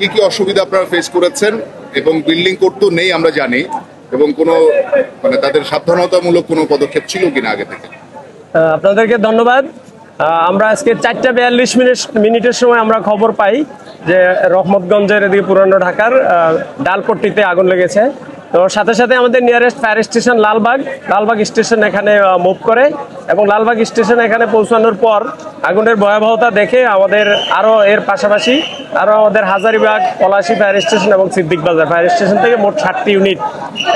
কি কি অসুবিধা আপনারা ফেস করেছেন এবং বিল্ডিং কোড তো নেই আমরা জানি, এবং কোনো মানে তাদের সাবধানতামূলক কোনো পদক্ষেপ ছিল কিনা আগে থেকে? আপনাদেরকে ধন্যবাদ। আমরা আজকে 4:42 সময় আমরা খবর পাই যে রহমতগঞ্জের এদিকে পুরানো ঢাকার ডালপট্টিতে আগুন লেগেছে। তো সাথে সাথে আমাদের nearest fire station Lalbagh station এখানে মুভ করে, এবং লালবাগ স্টেশন এখানে পৌঁছানোর পর আগুনের ভয়াবহতা দেখে আমাদের আরও এর পাশাপাশি আরও আমাদের হাজারীবাগ, পলাশী ফায়ার স্টেশন এবং সিদ্দিক বাজার ফায়ার স্টেশন থেকে মোট 60টি ইউনিট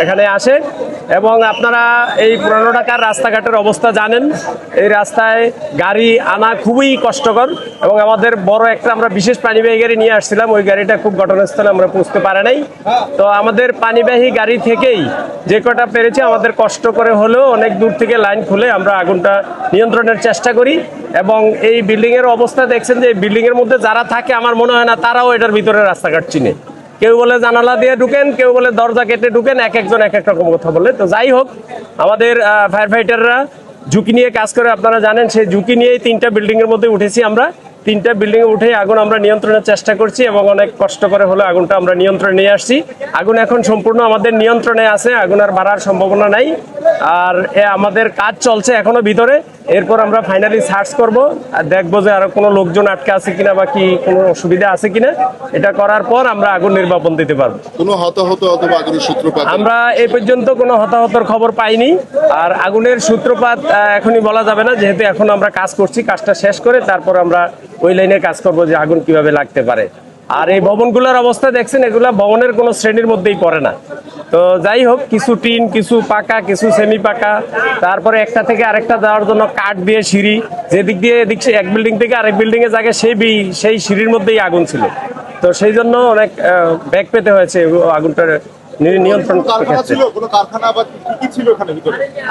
এখানে আসে। এবং আপনারা এই পুরানো ঢাকার রাস্তাঘাটের অবস্থা জানেন, এই রাস্তায় গাড়ি আনা খুবই কষ্টকর, এবং আমাদের বড় একটা আমরা বিশেষ পানিবাহী গাড়ি নিয়ে আসছিলাম, ওই গাড়িটা খুব ঘটনাস্থলে আমরা পৌঁছতে পারে নাই। তো আমাদের পানিবাহী গাড়ি থেকেই যে কটা পেরেছি আমাদের কষ্ট করে হলেও অনেক দূর থেকে লাইন খুলে আমরা আগুনটা নিয়ন্ত্রণের চেষ্টা করি। এবং এই বিল্ডিংয়ের অবস্থা দেখছেন যে এই বিল্ডিংয়ের মধ্যে যারা থাকে আমার মনে হয় না তারাও এটার ভিতরে রাস্তাঘাট চিনে। কেউ বলে জানালা দিয়ে ঢুকেন, কেউ বলে দরজা কেটে ঢুকেন, এক একজন এক এক রকম কথা বলে। তো যাই হোক, আমাদের ফায়ার ফাইটাররা ঝুঁকি নিয়ে কাজ করে, আপনারা জানেন সেই ঝুঁকি নিয়েই 3টা বিল্ডিংয়ের মধ্যে উঠেছি আমরা। 3টা বিল্ডিংয়ে উঠে আগুন আমরা নিয়ন্ত্রণের চেষ্টা করছি, এবং অনেক কষ্ট করে হলে আগুনটা আমরা নিয়ন্ত্রণে নিয়ে আসছি। আগুন এখন সম্পূর্ণ আমাদের নিয়ন্ত্রণে আছে, আগুন আর বাড়ার সম্ভাবনা নাই। আর আমাদের কাজ চলছে এখনো ভিতরে, এরপর আমরা ফাইনালি সার্চ করব আর দেখবো যে আরো কোনো লোকজন আটকে আছে কিনা বা কি কোনো অসুবিধা আছে কিনা। এটা করার পর আমরা আগুন নির্বাপন দিতে পারবো। কোনো হতাহত অথবা আগুনের সূত্রপাত আমরা এই পর্যন্ত কোনো হতাহতর খবর পাইনি। আর আগুনের সূত্রপাত এখনই বলা যাবে না, যেহেতু এখন আমরা কাজ করছি, কাজটা শেষ করে তারপর আমরা ওই লাইনে কাজ করব যে আগুন কিভাবে লাগতে পারে। আর এই ভবনগুলোর অবস্থা দেখছেন, এগুলা ভবনের কোনো শ্রেণীর মধ্যেই পড়ে না। তো যাই হোক, কিছু টিন, কিছু পাকা, কিছু সেমি পাকা, তারপরে একটা থেকে আরেকটা যাওয়ার জন্য কাঠ দিয়ে সিঁড়ি, যেদিক দিয়ে এদিক এক বিল্ডিং থেকে আরেক বিল্ডিং এ জায়গায় সেই সিঁড়ির মধ্যেই আগুন ছিল। তো সেই জন্য অনেক ব্যাগ পেতে হয়েছে আগুনটার নিয়ন্ত্রণ ক্ষেত্রে।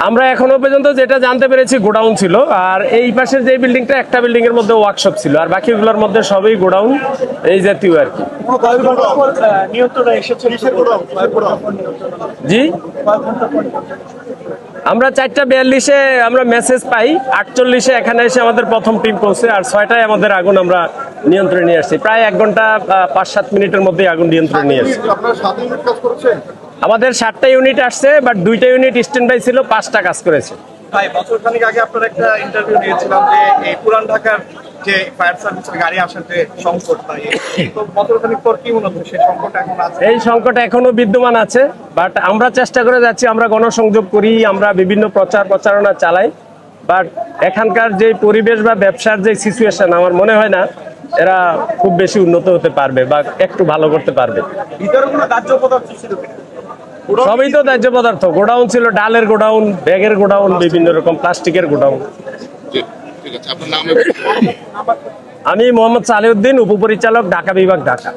আমরা এখনো পর্যন্ত যেটা জানতে পেরেছি গোডাউন ছিল, আর এই পাশের যে বিল্ডিংটা একটা বিল্ডিং এর মধ্যে ওয়ার্কশপ ছিল, আর বাকিগুলোর মধ্যে সবই গোডাউন এই জাতীয় আর কি। জি, আমরা 4:42 আমরা মেসেজ পাই, 48 এখানে এসে আমাদের প্রথম টিম পৌঁছে, আর 6টায় আমাদের আগুন আমরা নিয়ন্ত্রণে নিয়ে আসছি। প্রায় 1 ঘন্টা 5-7 মিনিটের মধ্যে আগুন নিয়ন্ত্রণে নিয়ে আসছি। আমাদের 7টা ইউনিট আসছে, বাট 2টা ইউনিট স্ট্যান্ড বাই ছিল, 5টা কাজ করেছে। ভাই, বছরখানেক আগে আপনারা একটা ইন্টারভিউ নিয়েছিলাম যে এই পুরান ঢাকার যে ফায়ার সার্ভিসের গাড়ি আসার যে সংকট, তো বছরখানেক পর কি মনে হচ্ছে সেই সংকট এখন আছে? এই সংকট এখনো বিদ্যমান আছে, বাট আমরা চেষ্টা করে যাচ্ছি, আমরা গণসংযোগ করি, আমরা বিভিন্ন প্রচারণা চালাই, বাট এখানকার যে পরিবেশ বা ব্যবসার যে সিচুয়েশন, আমার মনে হয় না এরা খুব বেশি উন্নত হতে পারবে বা একটু ভালো করতে পারবে। ভিতরে কোনো দাহ্য পদার্থ ছিল কিনা? সবই তো দাহ্য পদার্থ। গোডাউন ছিল, ডালের গোডাউন, ব্যাগের গোডাউন, বিভিন্ন রকম প্লাস্টিকের গোডাউন। ঠিক আছে, আপনার নাম? আমি মোহাম্মদ সালেউদ্দিন, উপপরিচালক, ঢাকা বিভাগ, ঢাকা।